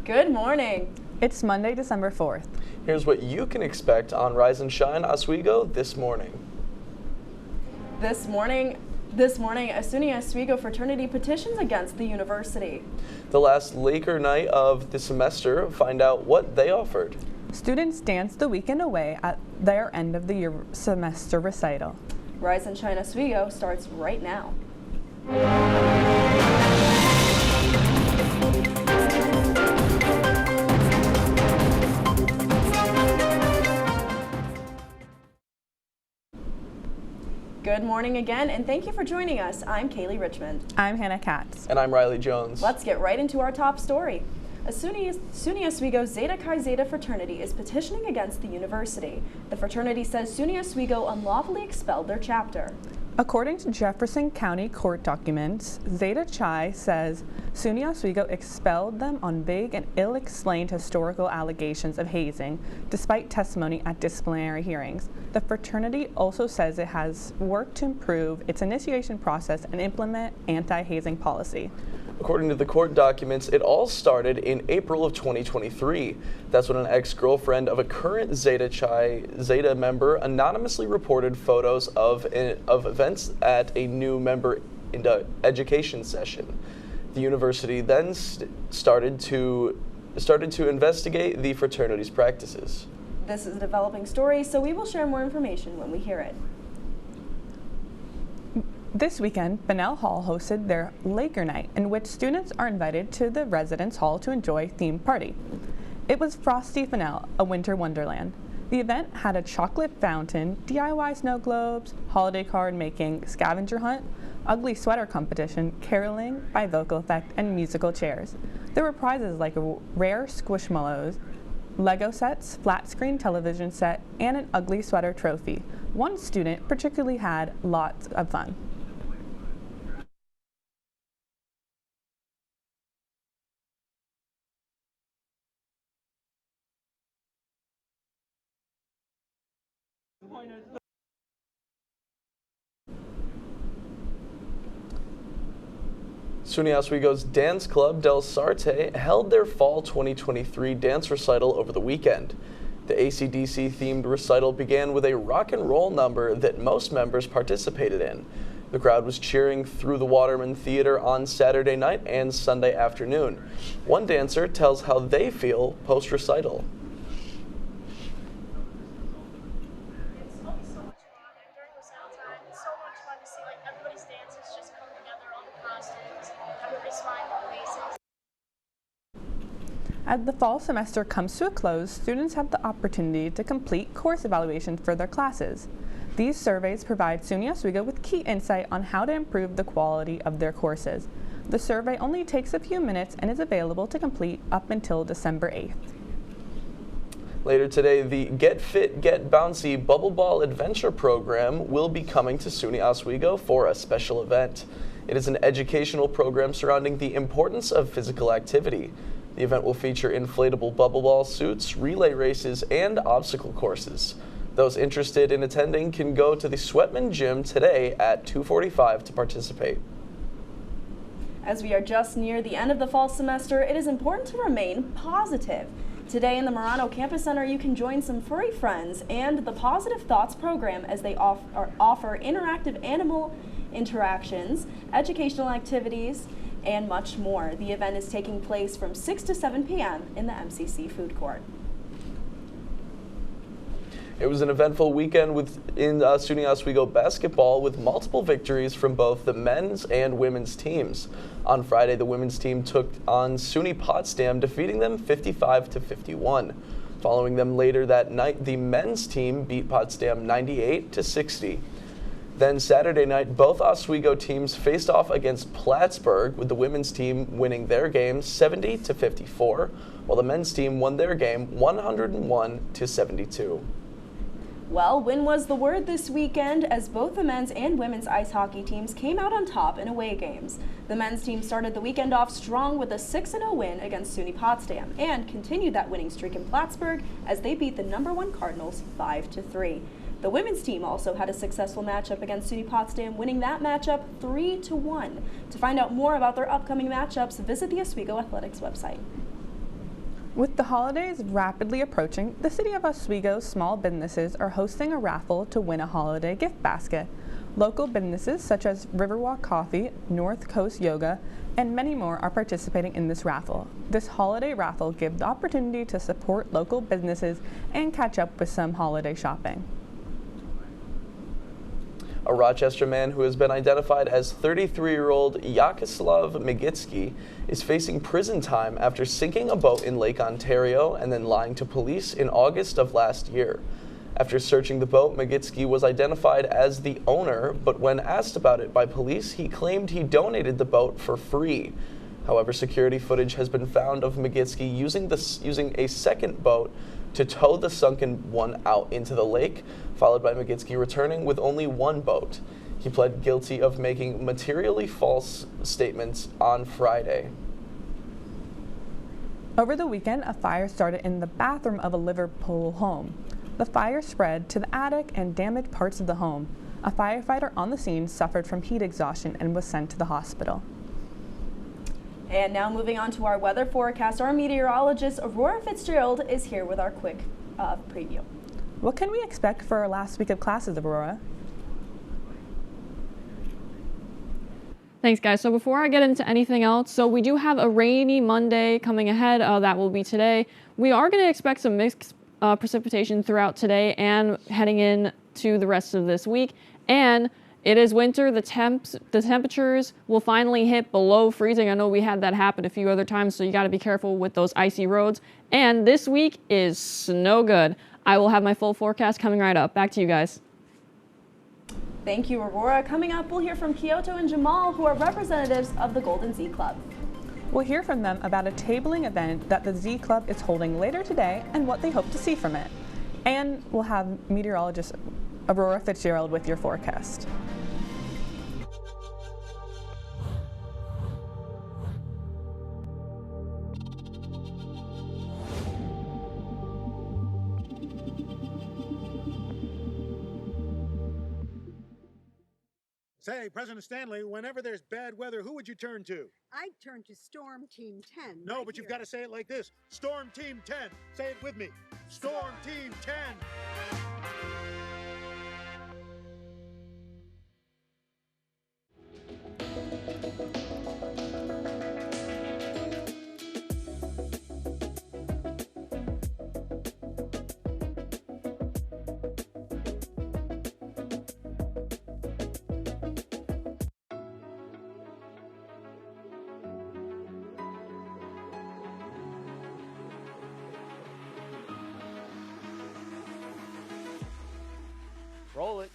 Good morning. It's Monday, December 4th. Here's what you can expect on Rise and Shine Oswego this morning. This morning, a SUNY Oswego fraternity petitions against the university. The last Laker night of the semester, find out what they offered. Students danced the weekend away at their end of the year semester recital. Rise and Shine Oswego starts right now. Good morning again, and thank you for joining us. I'm Kaylee Richmond. I'm Hannah Katz. And I'm Riley Jones. Let's get right into our top story. A SUNY Oswego Zeta Chi Zeta fraternity is petitioning against the university. The fraternity says SUNY Oswego unlawfully expelled their chapter. According to Jefferson County court documents, Zeta Chi says SUNY Oswego expelled them on vague and ill-explained historical allegations of hazing, despite testimony at disciplinary hearings. The fraternity also says it has worked to improve its initiation process and implement anti-hazing policy. According to the court documents, it all started in April of 2023. That's when an ex-girlfriend of a current Zeta Chi Zeta member anonymously reported photos of events at a new member education session. The university then started to investigate the fraternity's practices. This is a developing story, so we will share more information when we hear it. This weekend, Bunnell Hall hosted their Laker Night, in which students are invited to the residence hall to enjoy a themed party. It was Frosty Bunnell, a winter wonderland. The event had a chocolate fountain, DIY snow globes, holiday card making, scavenger hunt, ugly sweater competition, caroling by vocal effect, and musical chairs. There were prizes like rare Squishmallows, Lego sets, flat screen television set, and an ugly sweater trophy. One student particularly had lots of fun. SUNY Oswego's Dance Club Del Sarte held their Fall 2023 dance recital over the weekend. The AC/DC-themed recital began with a rock and roll number that most members participated in. The crowd was cheering through the Waterman Theater on Saturday night and Sunday afternoon. One dancer tells how they feel post-recital. It's always so much fun, and during recital time, it's so much fun to see everybody's dances just come together, all the costumes, everybody's smiling faces. As the fall semester comes to a close, students have the opportunity to complete course evaluations for their classes. These surveys provide SUNY Oswego with key insight on how to improve the quality of their courses. The survey only takes a few minutes and is available to complete up until December 8th. Later today, the Get Fit, Get Bouncy Bubble Ball Adventure program will be coming to SUNY Oswego for a special event. It is an educational program surrounding the importance of physical activity. The event will feature inflatable bubble ball suits, relay races, and obstacle courses. Those interested in attending can go to the Sweatman Gym today at 2:45 to participate. As we are just near the end of the fall semester, it is important to remain positive. Today in the Marano Campus Center, you can join some furry friends and the Positive Thoughts program as they offer interactive animal interactions, educational activities, and much more. The event is taking place from 6 to 7 p.m. in the MCC food court. It was an eventful weekend in SUNY Oswego basketball with multiple victories from both the men's and women's teams. On Friday, the women's team took on SUNY Potsdam, defeating them 55-51. Following them later that night, the men's team beat Potsdam 98-60. Then Saturday night, both Oswego teams faced off against Plattsburgh, with the women's team winning their game 70-54, while the men's team won their game 101-72. Well, win was the word this weekend as both the men's and women's ice hockey teams came out on top in away games. The men's team started the weekend off strong with a 6-0 win against SUNY Potsdam and continued that winning streak in Plattsburgh as they beat the #1 Cardinals 5-3. The women's team also had a successful matchup against SUNY Potsdam, winning that matchup 3-1. To find out more about their upcoming matchups, visit the Oswego Athletics website. With the holidays rapidly approaching, the City of Oswego's small businesses are hosting a raffle to win a holiday gift basket. Local businesses such as Riverwalk Coffee, North Coast Yoga, and many more are participating in this raffle. This holiday raffle gives the opportunity to support local businesses and catch up with some holiday shopping. A Rochester man who has been identified as 33-year-old Yakislav Magitsky is facing prison time after sinking a boat in Lake Ontario and then lying to police in August of last year. After searching the boat, Magitsky was identified as the owner, but when asked about it by police, he claimed he donated the boat for free. However, security footage has been found of Magitsky using a second boat to tow the sunken one out into the lake, followed by Magitsky returning with only one boat. He pled guilty of making materially false statements on Friday. Over the weekend, a fire started in the bathroom of a Liverpool home. The fire spread to the attic and damaged parts of the home. A firefighter on the scene suffered from heat exhaustion and was sent to the hospital. And now moving on to our weather forecast, our meteorologist Aurora Fitzgerald is here with our quick preview. What can we expect for our last week of classes, Aurora? Thanks, guys. So before I get into anything else, we do have a rainy Monday coming ahead. That will be today. We are going to expect some mixed precipitation throughout today and heading in to the rest of this week. And it is winter. The temperatures will finally hit below freezing. I know we had that happen a few other times, so you got to be careful with those icy roads. And this week is snow good. I will have my full forecast coming right up. Back to you guys. Thank you, Aurora. Coming up, we'll hear from Kyoto and Jamal, who are representatives of the Golden Z Club. We'll hear from them about a tabling event that the Z Club is holding later today and what they hope to see from it. And we'll have meteorologist Aurora Fitzgerald with your forecast. Say, President Stanley, whenever there's bad weather, who would you turn to? I'd turn to Storm Team 10. No, right but you've here. got to say it like this. Storm Team 10. Say it with me. Storm Team 10. Roll it.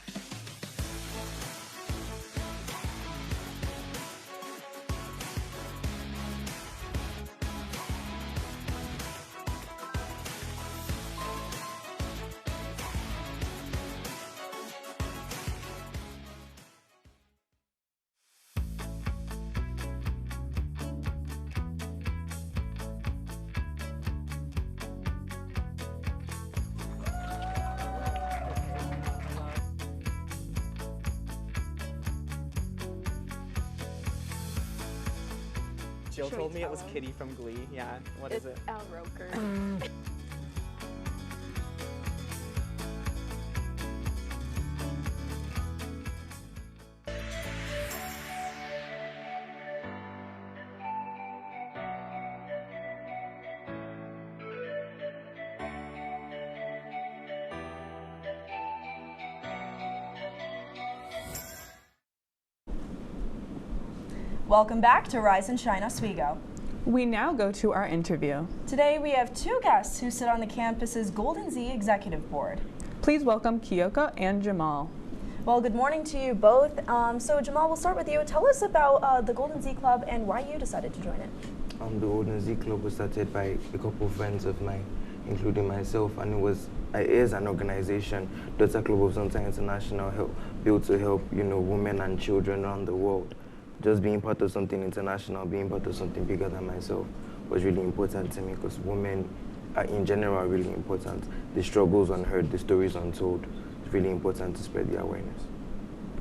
Jill told me it was Kitty from Glee. Yeah, what is it? Al Roker. Welcome back to Rise and Shine Oswego. We now go to our interview. Today we have two guests who sit on the campus's Golden Z Executive Board. Please welcome Kyoko and Jamal. Well, good morning to you both. So Jamal, we'll start with you. Tell us about the Golden Z Club and why you decided to join it. The Golden Z Club was started by a couple of friends of mine, including myself, and it is an organization, Daughter Club of Zonta International, built to help women and children around the world. Just being part of something international, being part of something bigger than myself was really important to me because women in general are really important. The struggles unheard, the stories untold, it's really important to spread the awareness.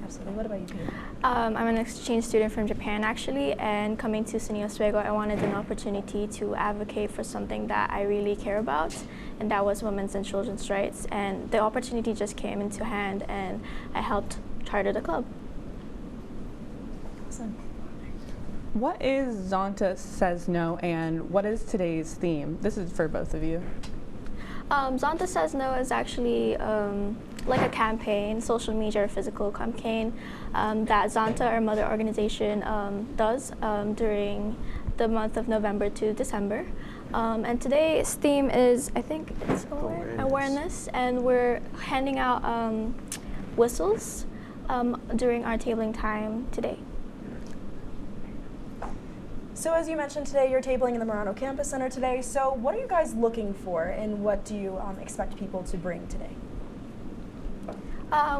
Absolutely. What about you, Peter? I'm an exchange student from Japan, actually, and coming to SUNY Oswego, I wanted an opportunity to advocate for something that I really care about, and that was women's and children's rights. And the opportunity just came into hand, and I helped charter the club. Awesome. What is Zonta Says No, and what is today's theme? This is for both of you. Zonta Says No is actually like a campaign, social media or physical campaign that Zonta, our mother organization, does during the month of November to December. And today's theme is, I think it's awareness, and we're handing out whistles during our tabling time today. So as you mentioned today, you're tabling in the Murano Campus Center today. So what are you guys looking for, and what do you expect people to bring today?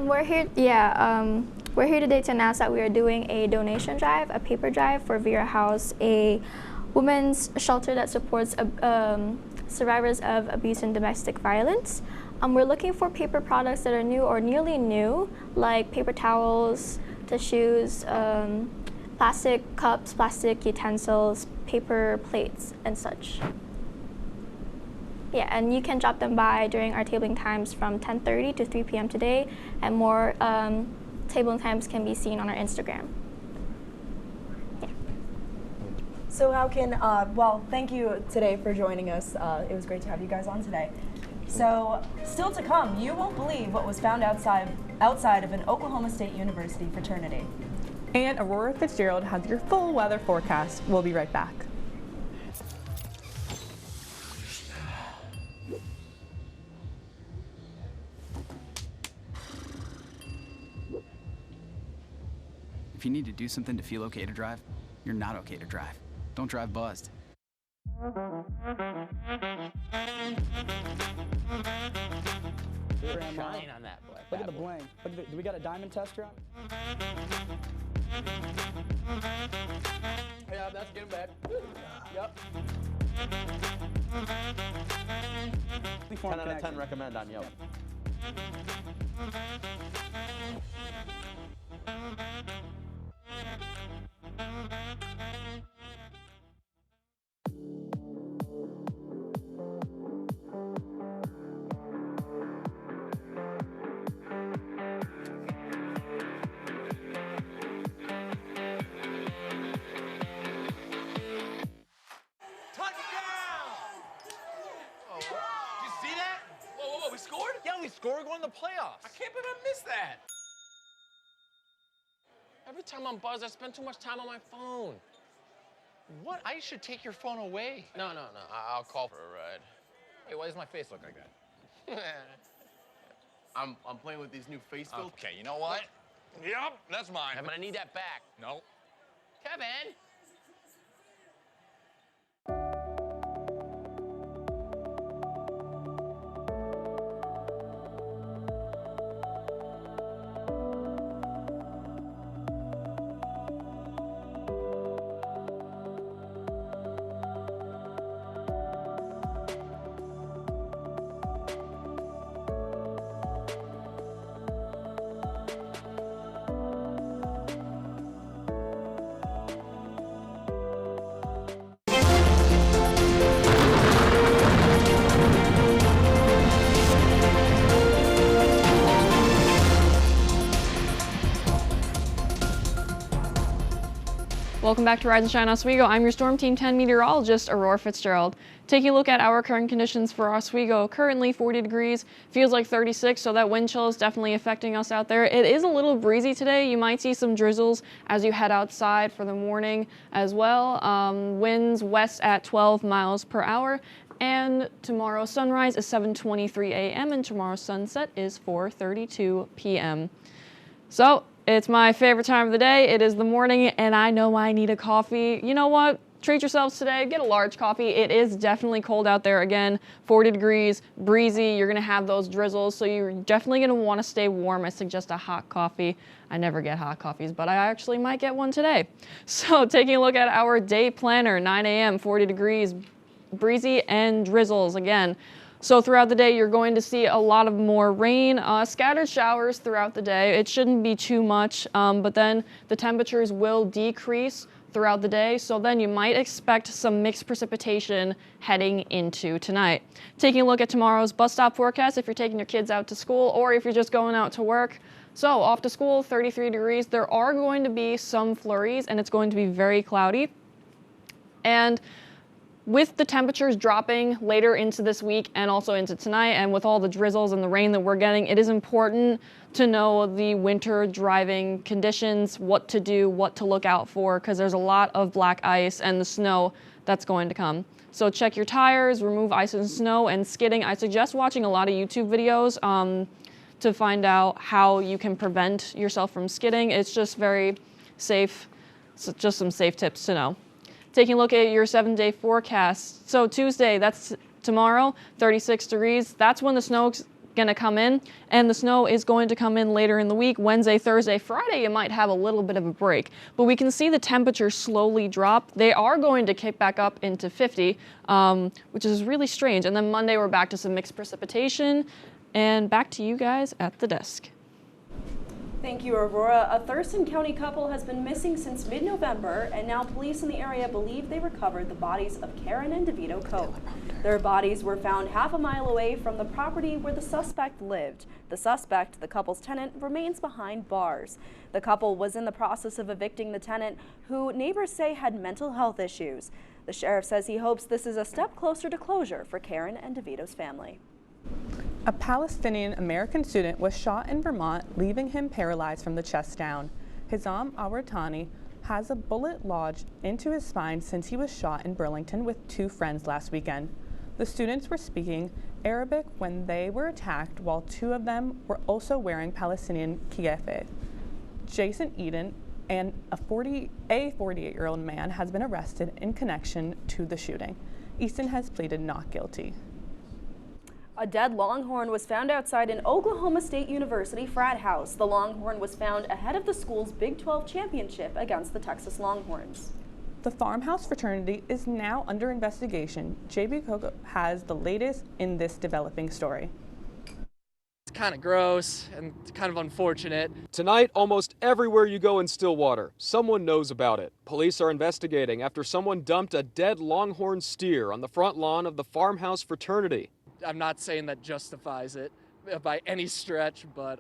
We're here today to announce that we are doing a donation drive, a paper drive for Vera House, a women's shelter that supports survivors of abuse and domestic violence. We're looking for paper products that are new or nearly new, like paper towels, tissues, plastic cups, plastic utensils, paper plates, and such. Yeah, and you can drop them by during our tabling times from 10:30 to 3 p.m. today, and more tabling times can be seen on our Instagram. Yeah. So how can, well, thank you today for joining us. It was great to have you guys on today. So, still to come, you won't believe what was found outside of an Oklahoma State University fraternity. And Aurora Fitzgerald has your full weather forecast. We'll be right back. If you need to do something to feel okay to drive, you're not okay to drive. Don't drive buzzed. Shine on that boy. Look at the bling. Look at do we got a diamond tester on? Yeah, that's getting bad. Yep. 10 out of 10 recommend on Yelp. We're going to the playoffs. I can't believe I missed that. Every time I'm buzzed, I spend too much time on my phone. What? I should take your phone away. No. I'll call for a ride. Hey, why does my face look like that? I'm playing with these new face filters. Okay, you know what? Yep, that's mine. I'm gonna need that back. No. Kevin! Welcome back to Rise and Shine Oswego. I'm your Storm Team 10 meteorologist, Aurora Fitzgerald. Taking a look at our current conditions for Oswego, currently 40 degrees, feels like 36, so that wind chill is definitely affecting us out there. It is a little breezy today. You might see some drizzles as you head outside for the morning as well. Winds west at 12 miles per hour. And tomorrow's sunrise is 7:23 a.m. and tomorrow's sunset is 4:32 p.m. So, it's my favorite time of the day. It is the morning, and I know I need a coffee. You know what? Treat yourselves today. Get a large coffee. It is definitely cold out there again. 40 degrees, breezy. You're going to have those drizzles, so you're definitely going to want to stay warm. I suggest a hot coffee. I never get hot coffees, but I actually might get one today. So taking a look at our day planner, 9 a.m., 40 degrees, breezy and drizzles again. So throughout the day, you're going to see a lot of more rain, scattered showers throughout the day. It shouldn't be too much, but then the temperatures will decrease throughout the day, so then you might expect some mixed precipitation heading into tonight. Taking a look at tomorrow's bus stop forecast if you're taking your kids out to school or if you're just going out to work. So off to school, 33 degrees. There are going to be some flurries and it's going to be very cloudy. And with the temperatures dropping later into this week and also into tonight, and with all the drizzles and the rain that we're getting, it is important to know the winter driving conditions, what to do, what to look out for, because there's a lot of black ice and the snow that's going to come. So check your tires, remove ice and snow, and skidding. I suggest watching a lot of YouTube videos to find out how you can prevent yourself from skidding. It's just very safe, so just some safe tips to know. Taking a look at your 7-day forecast. So Tuesday, that's tomorrow, 36 degrees. That's when the snow's going to come in, and the snow is going to come in later in the week. Wednesday, Thursday, Friday, you might have a little bit of a break. But we can see the temperatures slowly drop. They are going to kick back up into 50, which is really strange. And then Monday, we're back to some mixed precipitation. And back to you guys at the desk. Thank you, Aurora. A Thurston County couple has been missing since mid-November, and now police in the area believe they recovered the bodies of Karen and DeVito Cope. Their bodies were found half a mile away from the property where the suspect lived. The suspect, the couple's tenant, remains behind bars. The couple was in the process of evicting the tenant, who neighbors say had mental health issues. The sheriff says he hopes this is a step closer to closure for Karen and DeVito's family. A Palestinian-American student was shot in Vermont, leaving him paralyzed from the chest down. Hizam Awratani has a bullet lodged into his spine since he was shot in Burlington with 2 friends last weekend. The students were speaking Arabic when they were attacked, while 2 of them were also wearing Palestinian kieffeh. Jason Eden and a 48-year-old man has been arrested in connection to the shooting. Easton has pleaded not guilty. A dead longhorn was found outside an Oklahoma State University frat house. The longhorn was found ahead of the school's Big 12 championship against the Texas Longhorns. The farmhouse fraternity is now under investigation. JB Coco has the latest in this developing story. It's kind of gross and kind of unfortunate. Tonight, almost everywhere you go in Stillwater, someone knows about it. Police are investigating after someone dumped a dead longhorn steer on the front lawn of the farmhouse fraternity. I'm not saying that justifies it by any stretch, but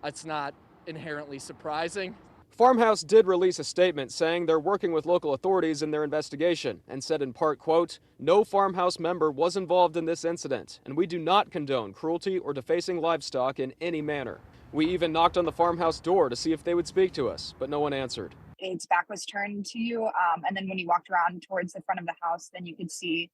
it's not inherently surprising. Farmhouse did release a statement saying they're working with local authorities in their investigation and said in part, quote, "No farmhouse member was involved in this incident, and we do not condone cruelty or defacing livestock in any manner. We even knocked on the farmhouse door to see if they would speak to us, but no one answered." Its back was turned to you, and then when you walked around towards the front of the house, then you could see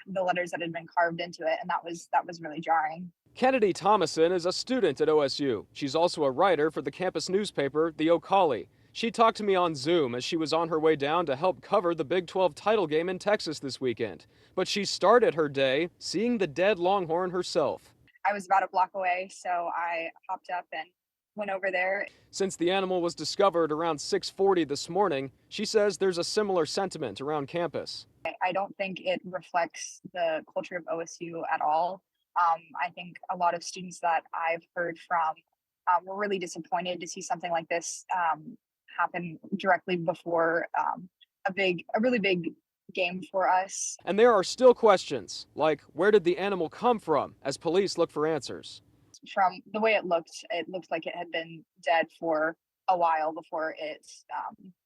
the letters that had been carved into it, and that was really jarring. Kennedy Thomason is a student at OSU. She's also a writer for the campus newspaper, The Ocali. She talked to me on Zoom as she was on her way down to help cover the Big 12 title game in Texas this weekend. But she started her day seeing the dead longhorn herself. I was about a block away, so I hopped up and went over there. Since the animal was discovered around 6:40 this morning, she says there's a similar sentiment around campus. I don't think it reflects the culture of OSU at all. I think a lot of students that I've heard from were really disappointed to see something like this happen directly before a really big game for us. And there are still questions, like where did the animal come from, as police look for answers. From the way it looked like it had been dead for a while before it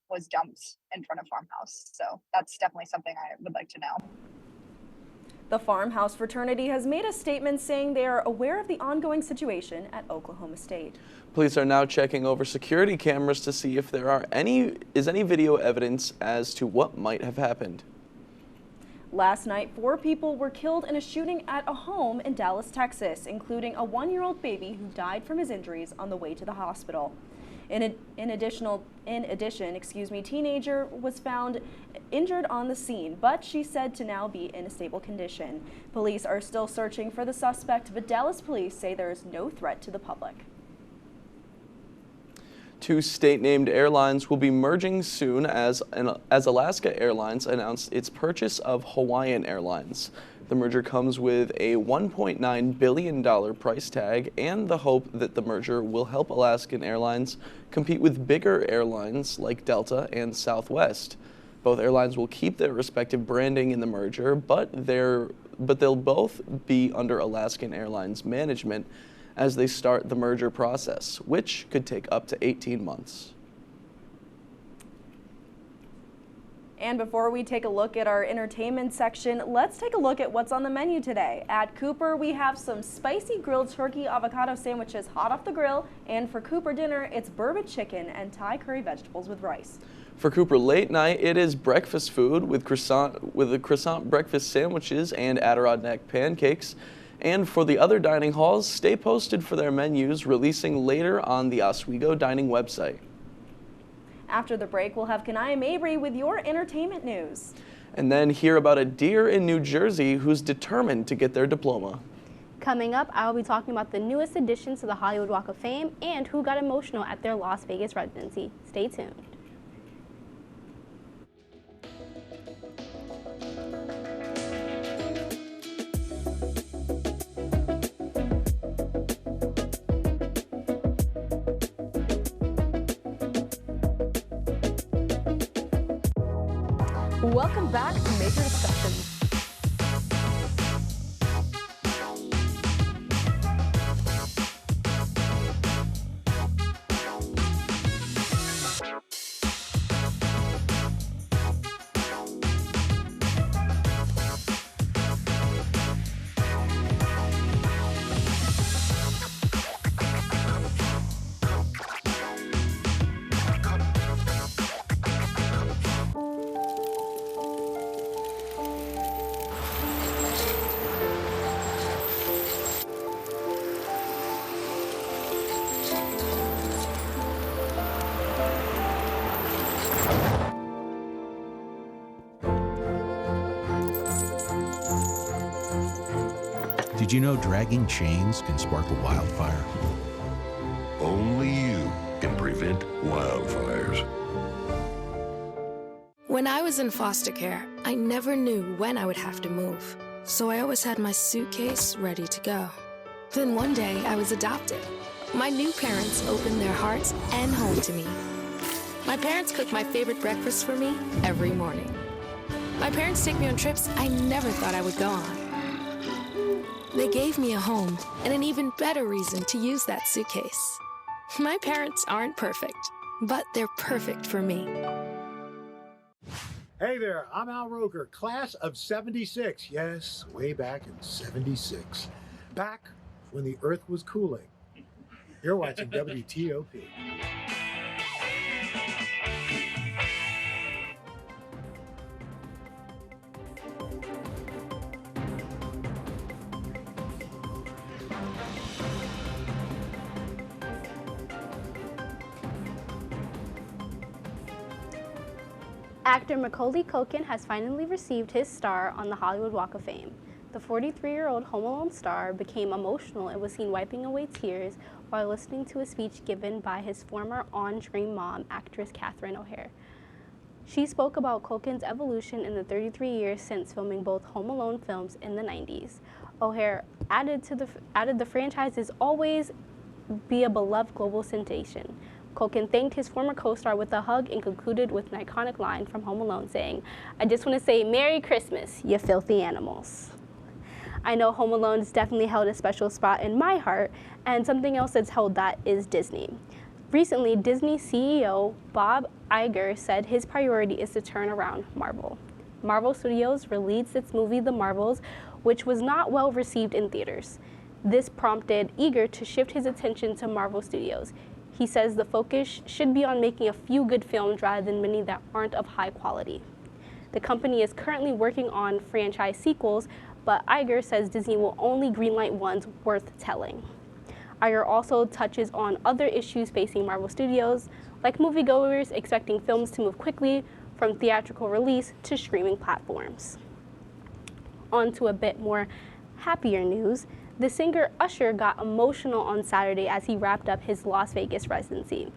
was dumped in front of farmhouse. So that's definitely something I would like to know. The farmhouse fraternity has made a statement saying they are aware of the ongoing situation at Oklahoma State. Police are now checking over security cameras to see if there is any video evidence as to what might have happened. Last night, 4 people were killed in a shooting at a home in Dallas, Texas, including a 1-year-old baby who died from his injuries on the way to the hospital. In addition, teenager was found injured on the scene, but she's said to now be in a stable condition. Police are still searching for the suspect, but Dallas police say there is no threat to the public. 2 state-named airlines will be merging soon as Alaska Airlines announced its purchase of Hawaiian Airlines. The merger comes with a $1.9 billion price tag and the hope that the merger will help Alaskan Airlines compete with bigger airlines like Delta and Southwest. Both airlines will keep their respective branding in the merger, but they'll both be under Alaskan Airlines management as they start the merger process, which could take up to 18 months. And before we take a look at our entertainment section, let's take a look at what's on the menu today. At Cooper, we have some spicy grilled turkey avocado sandwiches hot off the grill, and for Cooper dinner, it's bourbon chicken and Thai curry vegetables with rice. For Cooper late night, it is breakfast food with the croissant breakfast sandwiches and Adirondack pancakes. And for the other dining halls, stay posted for their menus releasing later on the Oswego dining website. After the break, we'll have Kanaya Mabry with your entertainment news. And then hear about a deer in New Jersey who's determined to get their diploma. Coming up, I will be talking about the newest addition to the Hollywood Walk of Fame and who got emotional at their Las Vegas residency. Stay tuned. Welcome back to Major Discussions. Did you know dragging chains can spark a wildfire? Only you can prevent wildfires. When I was in foster care, I never knew when I would have to move. So I always had my suitcase ready to go. Then one day I was adopted. My new parents opened their hearts and home to me. My parents cook my favorite breakfast for me every morning. My parents take me on trips I never thought I would go on. They gave me a home and an even better reason to use that suitcase. My parents aren't perfect, but they're perfect for me. Hey there, I'm Al Roker, class of 76. Yes, way back in 76. Back when the earth was cooling. You're watching WTOP. Actor Macaulay Culkin has finally received his star on the Hollywood Walk of Fame. The 43-year-old Home Alone star became emotional and was seen wiping away tears while listening to a speech given by his former on-screen mom, actress Catherine O'Hara. She spoke about Culkin's evolution in the 33 years since filming both Home Alone films in the 90s. O'Hara added the franchise is always be a beloved global sensation. Culkin thanked his former co-star with a hug and concluded with an iconic line from Home Alone saying, "I just want to say Merry Christmas, you filthy animals." I know Home Alone has definitely held a special spot in my heart, and something else that's held that is Disney. Recently, Disney CEO Bob Iger said his priority is to turn around Marvel. Marvel Studios released its movie The Marvels, which was not well received in theaters. This prompted Iger to shift his attention to Marvel Studios. He says the focus should be on making a few good films rather than many that aren't of high quality. The company is currently working on franchise sequels, but Iger says Disney will only greenlight ones worth telling. Iger also touches on other issues facing Marvel Studios, like moviegoers expecting films to move quickly from theatrical release to streaming platforms. On to a bit more happier news. The singer Usher got emotional on Saturday as he wrapped up his Las Vegas residency.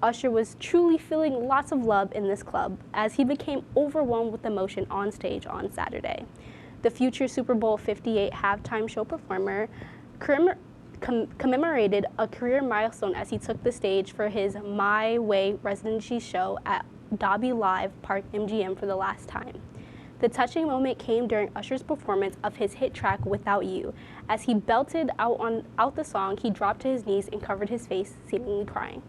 Usher was truly feeling lots of love in this club as he became overwhelmed with emotion on stage on Saturday. The future Super Bowl 58 halftime show performer commemorated a career milestone as he took the stage for his My Way residency show at Dobby Live Park MGM for the last time. The touching moment came during Usher's performance of his hit track Without You. As he belted out the song, he dropped to his knees and covered his face, seemingly crying.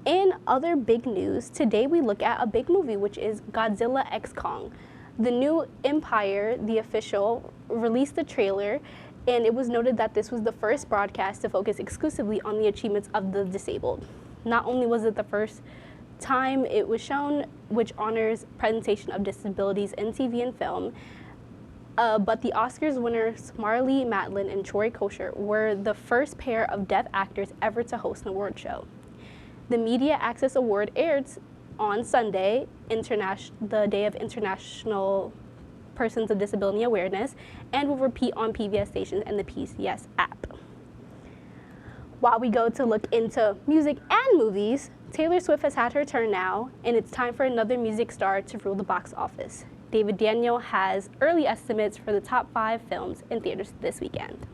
In other big news, today we look at a big movie, which is Godzilla x Kong. The new Empire, the official, released the trailer, and it was noted that this was the first broadcast to focus exclusively on the achievements of the disabled. Not only was it the first time it was shown, which honors presentation of disabilities in TV and film, but the Oscars winners Marlee Matlin and Troy Kotsur were the first pair of deaf actors ever to host an award show. The Media Access Award aired on Sunday, the Day of International Persons with Disability Awareness, and will repeat on PBS stations and the PCS app. While we go to look into music and movies, Taylor Swift has had her turn now, and it's time for another music star to rule the box office. David Daniel has early estimates for the top 5 films in theaters this weekend.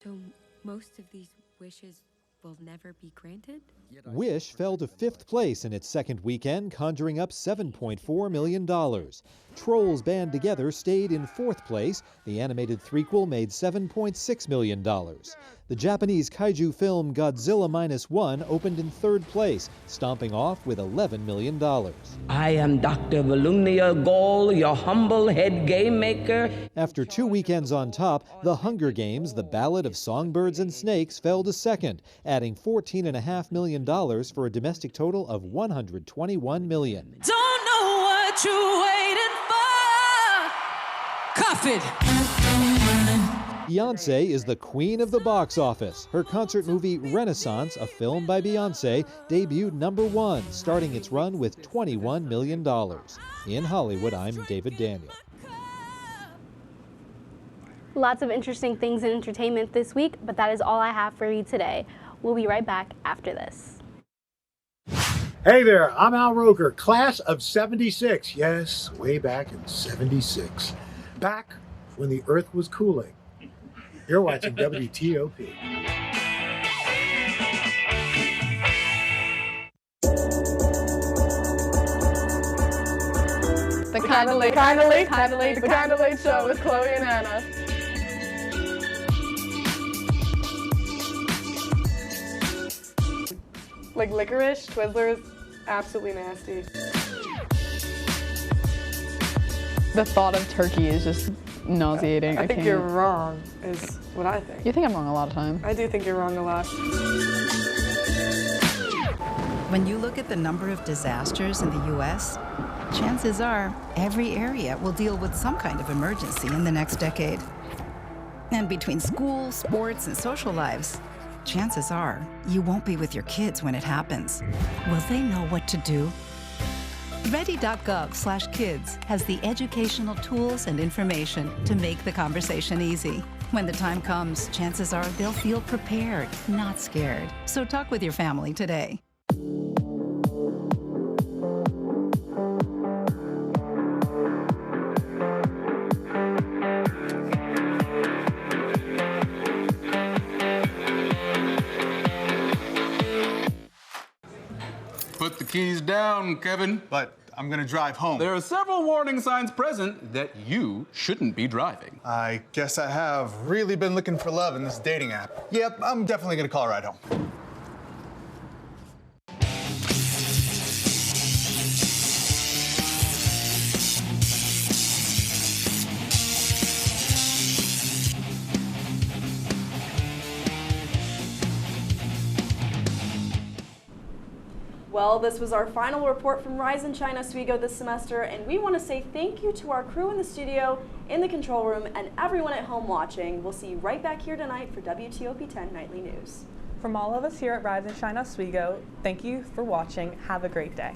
So most of these wishes will never be granted? Wish fell to 5th place in its second weekend, conjuring up $7.4 million. Trolls Band Together stayed in 4th place. The animated threequel made $7.6 million. The Japanese kaiju film Godzilla -1 opened in 3rd place, stomping off with $11 million. I am Dr. Volumnia Gall, your humble head game maker. After 2 weekends on top, The Hunger Games, The Ballad of Songbirds and Snakes fell to 2nd, adding $14.5 million for a domestic total of $121 million. Don't know what you're waiting for. Cuff it. Beyoncé is the queen of the box office. Her concert movie Renaissance, a film by Beyoncé, debuted #1, starting its run with $21 million. In Hollywood, I'm David Daniel. Lots of interesting things in entertainment this week, but that is all I have for you today. We'll be right back after this. Hey there, I'm Al Roker, class of 76. Yes, way back in 76. Back when the earth was cooling. You're watching WTOP. The Kinda Late Show with Chloe and Anna. Like licorice, Twizzlers, absolutely nasty. The thought of turkey is just nauseating. I think you're wrong, is what I think. You think I'm wrong a lot of times. I do think you're wrong a lot. When you look at the number of disasters in the U.S., chances are every area will deal with some kind of emergency in the next decade. And between school, sports, and social lives, chances are you won't be with your kids when it happens. Will they know what to do? Ready.gov/kids has the educational tools and information to make the conversation easy. When the time comes, chances are they'll feel prepared, not scared. So talk with your family today. Put the keys down, Kevin. But I'm gonna drive home. There are several warning signs present that you shouldn't be driving. I guess I have really been looking for love in this dating app. Yep, I'm definitely gonna call a ride home. Well, this was our final report from Rise and Shine Oswego this semester, and we want to say thank you to our crew in the studio, in the control room, and everyone at home watching. We'll see you right back here tonight for WTOP 10 Nightly News. From all of us here at Rise and Shine Oswego, thank you for watching. Have a great day.